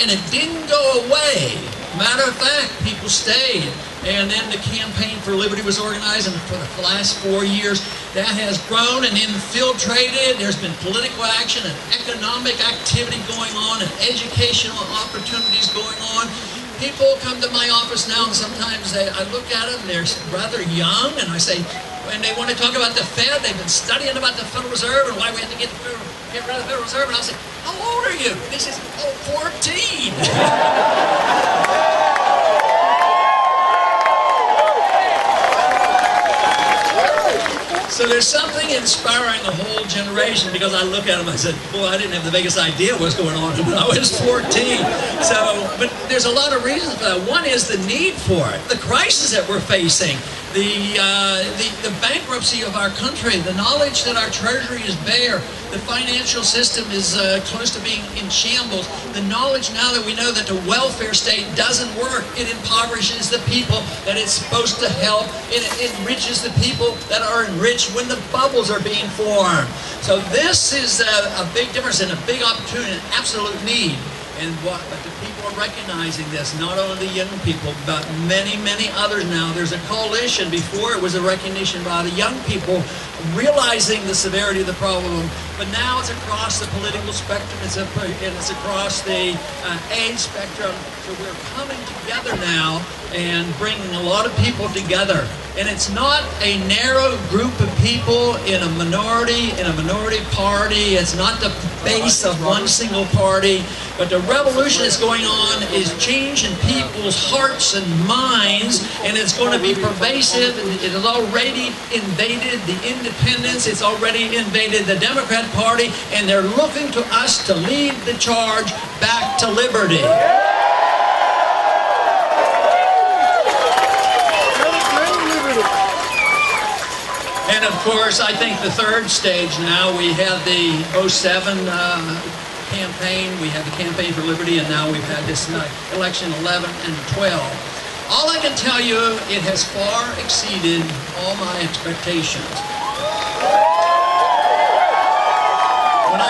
and it didn't go away. Matter of fact, people stayed. And then the Campaign for Liberty was organized, and for the last 4 years, that has grown and infiltrated. There's been political action and economic activity going on and educational opportunities going on. People come to my office now, and sometimes I look at them, they're rather young, and I say, when they want to talk about the Fed, they've been studying about the Federal Reserve and why we have to get rid of the Federal Reserve, and I'll say, how old are you? This is, 14. So there's something inspiring a whole generation, because I look at them and I said, boy, I didn't have the vaguest idea what's going on when I was 14. But there's a lot of reasons for that. One is the need for it, the crisis that we're facing, the bankruptcy of our country, the knowledge that our treasury is bare, the financial system is close to being in shambles, the knowledge now that we know that the welfare state doesn't work, it impoverishes the people that it's supposed to help, it enriches the people that are enriched when the bubbles are being formed. So this is a big difference and a big opportunity, an absolute need. But the people are recognizing this, not only the young people, but many, many others now. There's a coalition. Before it was a recognition by the young people realizing the severity of the problem, but now it's across the political spectrum, and it's across the age spectrum. So we're coming together now and bringing a lot of people together. And it's not a narrow group of people in a minority party. It's not the base of one single party. But the revolution that's going on is changing people's hearts and minds, and it's going to be pervasive. It has already invaded the independents. It's already invaded the Democrat Party, and they're looking to us to lead the charge back to liberty. And of course, I think the third stage now, we have the 07 campaign, we have the Campaign for Liberty, and now we've had this election 11 and 12. All I can tell you, it has far exceeded all my expectations. When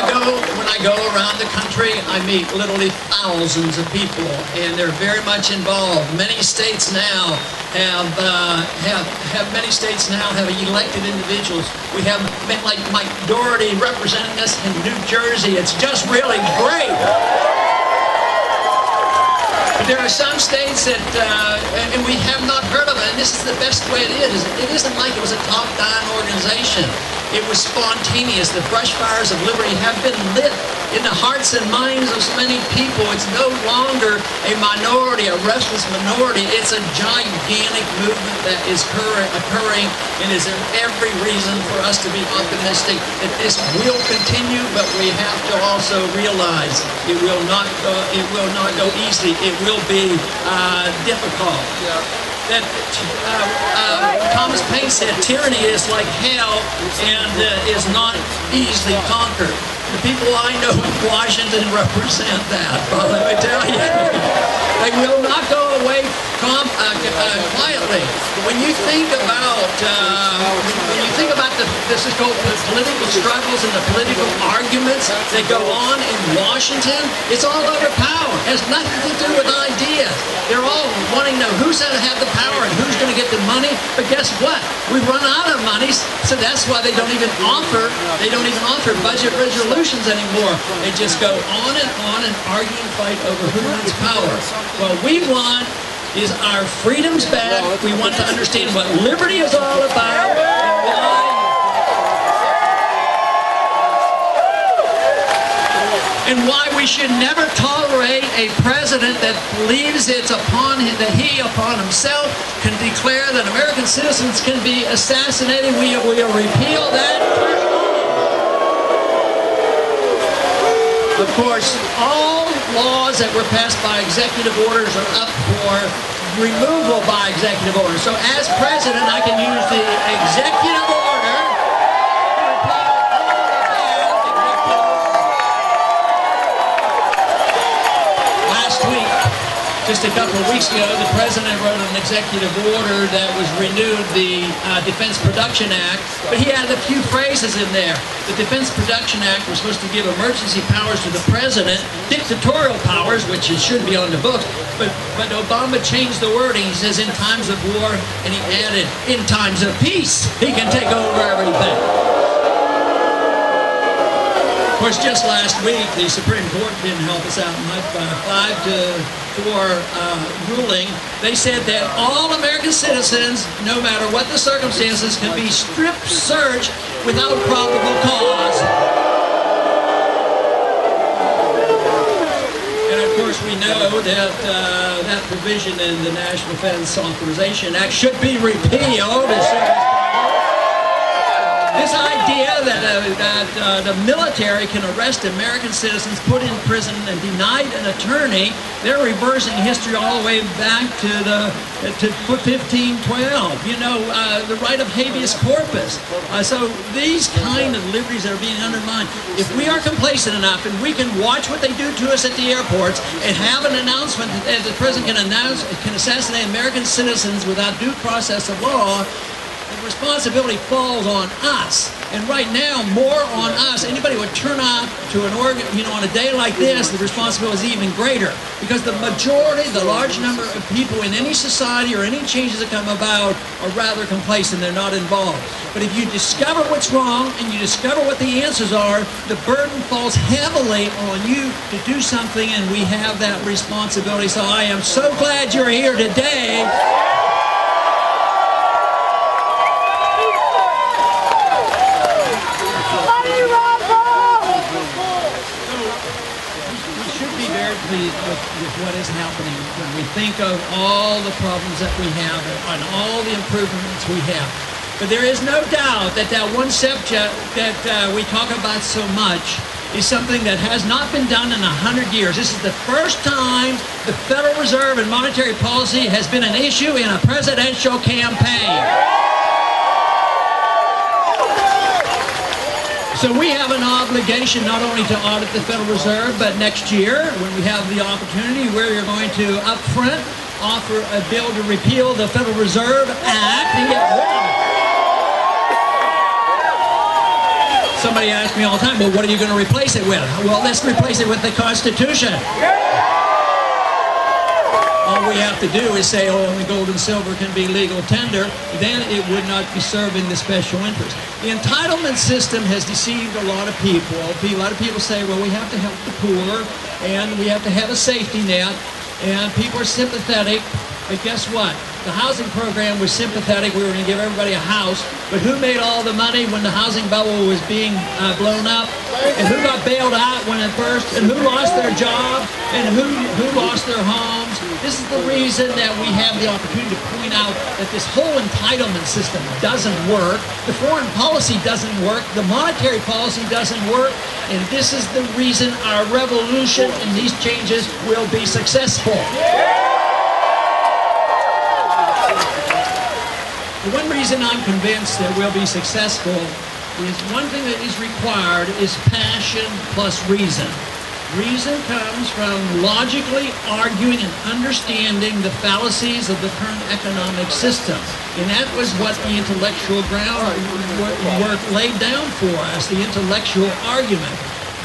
I go around the country, I meet literally thousands of people, and they're very much involved. Many states now have elected individuals. We have men like Mike Doherty representing us in New Jersey. It's just really great. But there are some states that, and we have not heard of it, and this is the best way it is. It isn't like it was a top-down organization. It was spontaneous. The brush fires of liberty have been lit in the hearts and minds of so many people. It's no longer a minority, a restless minority. It's a gigantic movement that is occurring, and is there every reason for us to be optimistic that this will continue, but we have to also realize it will not go easily. It will be difficult. That Thomas Paine said, tyranny is like hell and is not easily conquered. The people I know in Washington represent that. Well, let me tell you, they will not go away quietly. When you think about this is called the political struggles and the political arguments that go on in Washington, it's all over power. It has nothing to do with ideas. They're all wanting to know who's going to have the power and who's going to get the money. But guess what? We've run out of money, so that's why they don't even offer budget resolutions anymore. They just go on and argue and fight over who wants power. What we want is our freedoms back. We want to understand what liberty is all about and why we should never tolerate a president that believes it's upon him, that he upon himself can declare that American citizens can be assassinated. We will repeal that. Of course, all laws that were passed by executive orders are up for removal by executive order. So as president, I can use the executive order to repeal all of that executive orders. Last week, Just a couple of weeks ago, the president wrote an executive order that was renewed the Defense Production Act, but he added a few phrases in there. The Defense Production Act was supposed to give emergency powers to the president, dictatorial powers, which it should be on the books, but Obama changed the wording. He says in times of war, and he added in times of peace, he can take over everything. Of course, just last week, the Supreme Court didn't help us out much by a 5-4 ruling. They said that all American citizens, no matter what the circumstances, can be strip searched without probable cause. And of course, we know that that provision in the National Defense Authorization Act should be repealed as soon as possible. This idea that the military can arrest American citizens, put in prison, and deny an attorney, they're reversing history all the way back to 1512. You know, the right of habeas corpus. So these kind of liberties that are being undermined. If we are complacent enough and we can watch what they do to us at the airports and have an announcement that the president can assassinate American citizens without due process of law, the responsibility falls on us. And right now, more on us. Anybody would turn out to an organ, you know, on a day like this, the responsibility is even greater. Because the majority, the large number of people in any society or any changes that come about are rather complacent. They're not involved. But if you discover what's wrong and you discover what the answers are, the burden falls heavily on you to do something, and we have that responsibility. So I am so glad you're here today. With what is happening when we think of all the problems that we have and all the improvements we have. But there is no doubt that that one subject that we talk about so much is something that has not been done in 100 years. This is the first time the Federal Reserve and monetary policy has been an issue in a presidential campaign. So we have an obligation not only to audit the Federal Reserve, but next year, when we have the opportunity, we're going to upfront offer a bill to repeal the Federal Reserve Act and get rid of it. Somebody asks me all the time, well, what are you going to replace it with? Well, let's replace it with the Constitution. All we have to do is say, oh, only gold and silver can be legal tender, then it would not be serving the special interest. The entitlement system has deceived a lot of people. A lot of people say, well, we have to help the poor, and we have to have a safety net, and people are sympathetic. But guess what? The housing program was sympathetic. We were going to give everybody a house. But who made all the money when the housing bubble was being blown up? And who got bailed out when it burst? And who lost their job? And who lost their homes? This is the reason that we have the opportunity to point out that this whole entitlement system doesn't work. The foreign policy doesn't work. The monetary policy doesn't work. And this is the reason our revolution and these changes will be successful. The one reason I'm convinced that we'll be successful is one thing that is required is passion plus reason. Reason comes from logically arguing and understanding the fallacies of the current economic system. And that was what the intellectual groundwork laid down for us, the intellectual argument.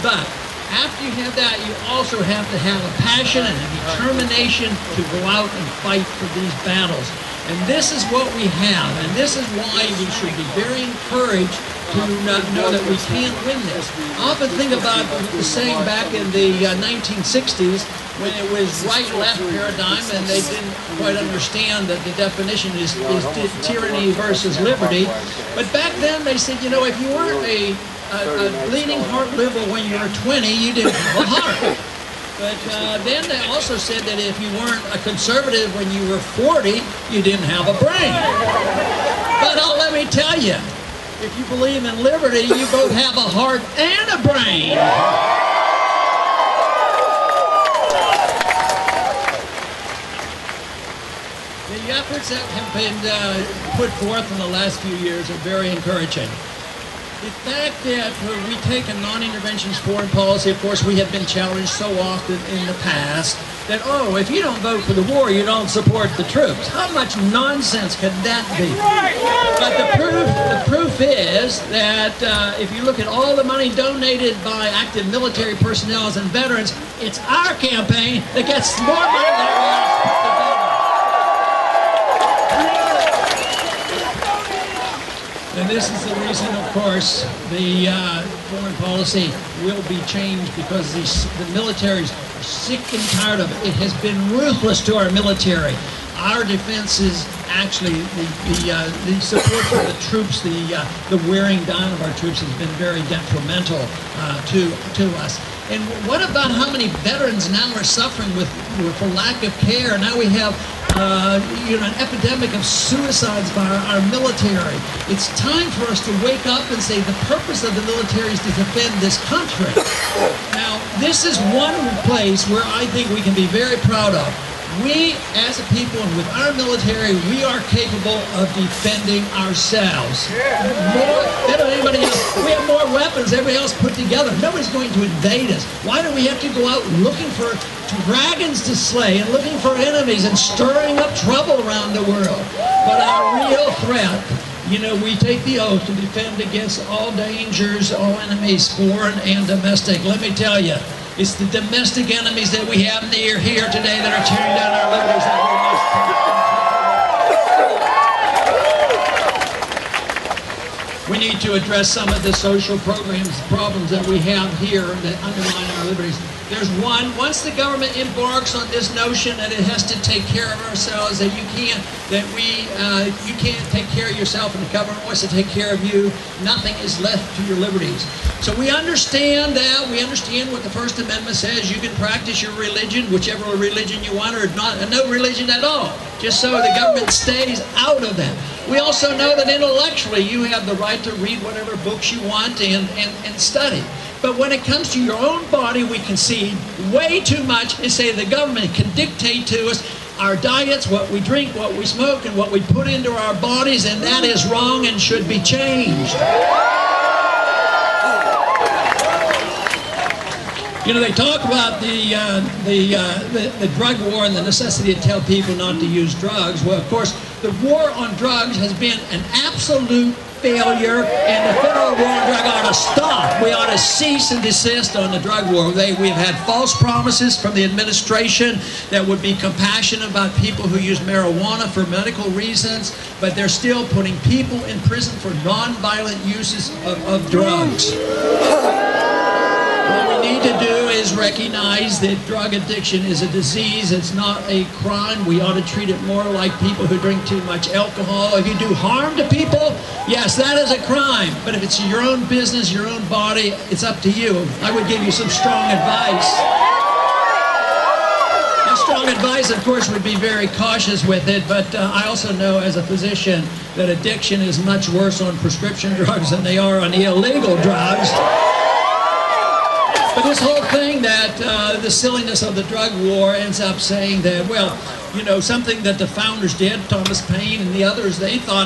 But after you have that, you also have to have a passion and a determination to go out and fight for these battles. And this is what we have, and this is why we should be very encouraged to know that we can win this. I often think about the saying back in the 1960s when it was right-left paradigm and they didn't quite understand that the definition is tyranny versus liberty. But back then they said, you know, if you weren't a bleeding heart liberal when you were 20, you didn't have a heart. But then they also said that if you weren't a conservative when you were 40, you didn't have a brain. But let me tell you, if you believe in liberty, you both have a heart and a brain. The efforts that have been put forth in the last few years are very encouraging. The fact that we take a non-interventionist foreign policy, of course, we have been challenged so often in the past that, oh, if you don't vote for the war, you don't support the troops. How much nonsense could that be? But the proof is that if you look at all the money donated by active military personnel and veterans, it's our campaign that gets more money than everyone else put together. And this is the reason, of course, the foreign policy will be changed, because the militaries are sick and tired of it. It has been ruthless to our military. Our defense is actually the support for the troops, the wearing down of our troops has been very detrimental to us. And what about how many veterans now are suffering for lack of care? Now we have an epidemic of suicides by our military. It's time for us to wake up and say the purpose of the military is to defend this country. Now, this is one place where I think we can be very proud of. We, as a people, and with our military, we are capable of defending ourselves. More than anybody else. We have more weapons than everybody else put together. Nobody's going to invade us. Why do we have to go out looking for dragons to slay and looking for enemies and stirring up trouble around the world? But our real threat, we take the oath to defend against all dangers, all enemies, foreign and domestic. Let me tell you, it's the domestic enemies that we have here today that are tearing down our liberties that we must. We need to address some of the social problems that we have here that undermine our liberties. There's one. Once the government embarks on this notion that it has to take care of ourselves, that you can't take care of yourself and the government wants to take care of you, nothing is left to your liberties. So we understand that. We understand what the First Amendment says. You can practice your religion, whichever religion you want, or not, no religion at all, just so the government stays out of that. We also know that intellectually you have the right to read whatever books you want and study. But when it comes to your own body, we concede way too much and say the government can dictate to us our diets, what we drink, what we smoke, and what we put into our bodies, and that is wrong and should be changed. They talk about the drug war and the necessity to tell people not to use drugs. Well, of course, the war on drugs has been an absolute failure, and the federal war on drugs ought to stop. We ought to cease and desist on the drug war. We've had false promises from the administration that would be compassionate about people who use marijuana for medical reasons, but they're still putting people in prison for nonviolent uses of drugs. What we need to do is recognize that drug addiction is a disease. It's not a crime. We ought to treat it more like people who drink too much alcohol. If you do harm to people, yes, that is a crime. But if it's your own business, your own body, it's up to you. I would give you some strong advice. And strong advice, of course, would be very cautious with it, but I also know as a physician that addiction is much worse on prescription drugs than they are on the illegal drugs. But this whole thing that the silliness of the drug war ends up saying that, well, something that the founders did, Thomas Paine and the others, they thought